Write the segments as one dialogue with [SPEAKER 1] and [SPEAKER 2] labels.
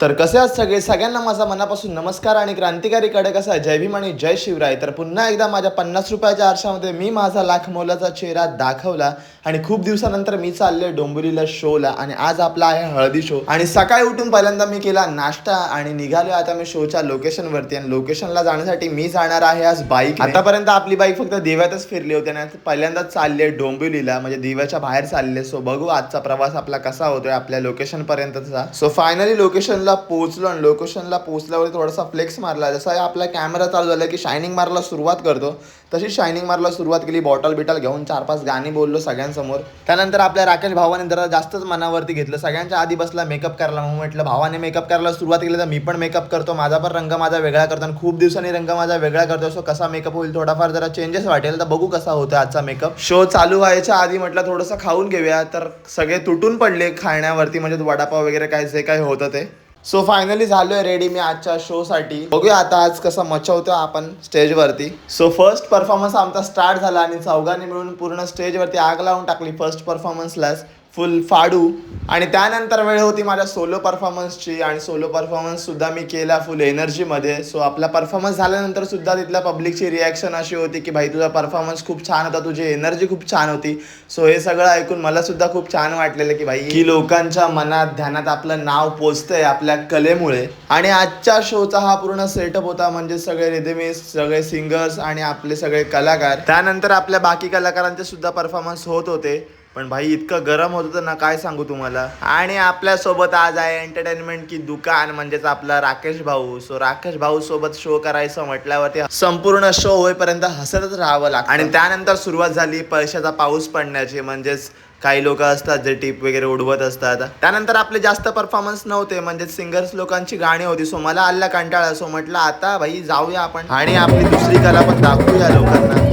[SPEAKER 1] तर कसे आहात सगळे? सगळ्यांना माझा मनापासून नमस्कार आणि क्रांतिकारीकडे कसा जय भीम आणि जय शिवराय. तर पुन्हा एकदा माझ्या 50 रुपयाच्या आरशामध्ये मी माझा लाख मोलाचा चेहरा दाखवला आणि खूप दिवसानंतर मी चालले डोंबिवलीला शोला आणि आज आपला आहे हळदी शो. आणि सकाळी उठून पहिल्यांदा मी केला नाश्ता आणि निघालो आता मी शोच्या लोकेशनवरती. आणि लोकेशनला जाण्यासाठी मी जाणार आहे आज बाईक. आतापर्यंत आपली बाईक फक्त दिव्यातच फिरली होती आणि पहिल्यांदाच चालले डोंबिवलीला, म्हणजे दिव्याच्या बाहेर चालले. सो बघू आजचा प्रवास आपला कसा होतोय आपल्या लोकेशन पर्यंतचा. सो फायनली लोकेशनला पोहोचलो आणि लोकेशनला पोहोचल्यावर थोडासा फ्लेक्स मारला. जसा आपला कॅमेरा चालू झाला की शायनिंग मारायला सुरुवात करतो तशी शायनिंग मारायला सुरुवात केली. बॉटल बिटल घेऊन 4-5 गाणी बोललो सगळ्यांसमोर. त्यानंतर आपल्या राकेश भावाने जरा जास्तच मनावरती घेतलं. सगळ्यांच्या आधी बसला मेकअप करायला. मग म्हटलं भावाने मेकअप करायला सुरुवात केली तर मी पण मेकअप करतो. माझा पण रंग माझा वेगळा करतो आणि खूप दिवसांनी रंग माझा वेगळा करतो. सो कसा मेकअप होईल थोडाफार जरा चेंजेस वाटेल तर बघू कसा होतो आजचा मेकअप. शो चालू व्हायच्या आधी म्हटलं थोडंसं खाऊन घेऊया. तर सगळे तुटून पडले खाण्यावरती, म्हणजे वडापाव वगैरे काय जे काही होतं ते. सो फायनली झालोय रेडी मी आजच्या शो साठी. बघूया आता आज कसं मचवतो आपण स्टेजवरती. सो फर्स्ट परफॉर्मन्स आमचा स्टार्ट झाला आणि चौघांनी मिळून पूर्ण स्टेजवरती आग लावून टाकली फर्स्ट परफॉर्मन्सलाच फुल फाडू. आणि त्यानंतर वेळ होती माझ्या सोलो परफॉर्मन्सची आणि सोलो परफॉर्मन्स सुद्धा मी केला फुल एनर्जीमध्ये. सो आपला परफॉर्मन्स झाल्यानंतर सुद्धा तिथल्या पब्लिकची रिॲक्शन अशी होती की भाई तुझा परफॉर्मन्स खूप छान होता, तुझी एनर्जी खूप छान होती. सो हे सगळं ऐकून मला सुद्धा खूप छान वाटलेलं की भाई की लोकांच्या मनात ध्यानात आपलं नाव पोचतंय आपल्या कलेमुळे. आणि आजच्या शोचा हा पूर्ण सेटअप होता, म्हणजे सगळे रिदमिस्ट, सगळे सिंगर्स आणि आपले सगळे कलाकार. त्यानंतर आपल्या बाकी कलाकारांचे सुद्धा परफॉर्मन्स होत होते. पण भाई इतकं गरम होत होतं ना काय सांगू तुम्हाला. आणि आपल्यासोबत आज आहे एंटरटेनमेंट की दुकान, म्हणजेच आपला राकेश भाऊ. सो राकेश भाऊ सोबत शो करायचं म्हटल्यावरती संपूर्ण शो होईपर्यंत हसतच राहावं लागतं. आणि त्यानंतर सुरुवात झाली पैशाचा पाऊस पडण्याची, म्हणजेच काही लोक असतात जे टिप वगैरे उडवत असतात. त्यानंतर आपले जास्त परफॉर्मन्स नव्हते, म्हणजे सिंगर्स लोकांची गाणी होती. सो मला आला कंटाळा. सो म्हटलं आता भाई जाऊया आपण आणि आपली दुसरी कला पण दाखवूया लोकांना.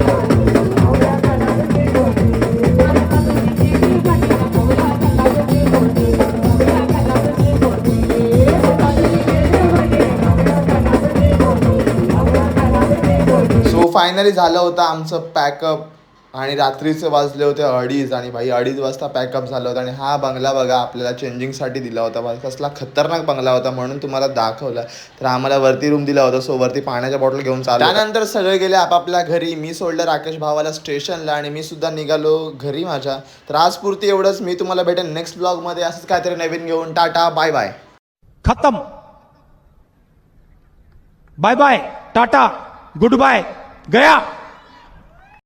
[SPEAKER 1] फायनली झालं होतं आमचं पॅकअप आणि रात्रीचे वाजले होते 2:30 आणि भाई 2:30 वाजता पॅकअप झालं होतं. आणि हा बंगला बघा आपल्याला चेंजिंगसाठी दिला होता. भाई कसला खतरनाक बंगला होता म्हणून तुम्हाला दाखवला. तर आम्हाला वरती रूम दिला होता. सो वरती पाण्याच्या बॉटल घेऊन चालू. त्यानंतर सगळे गेले आपापल्या घरी. मी सोडलं राकेश भावाला स्टेशनला आणि मी सुद्धा निघालो घरी माझ्या. तर आजपुरती एवढंच. मी तुम्हाला भेटेन नेक्स्ट ब्लॉगमध्ये असंच काहीतरी नवीन घेऊन. Tata bye bye.
[SPEAKER 2] खत्म. Bye bye tata goodbye गया.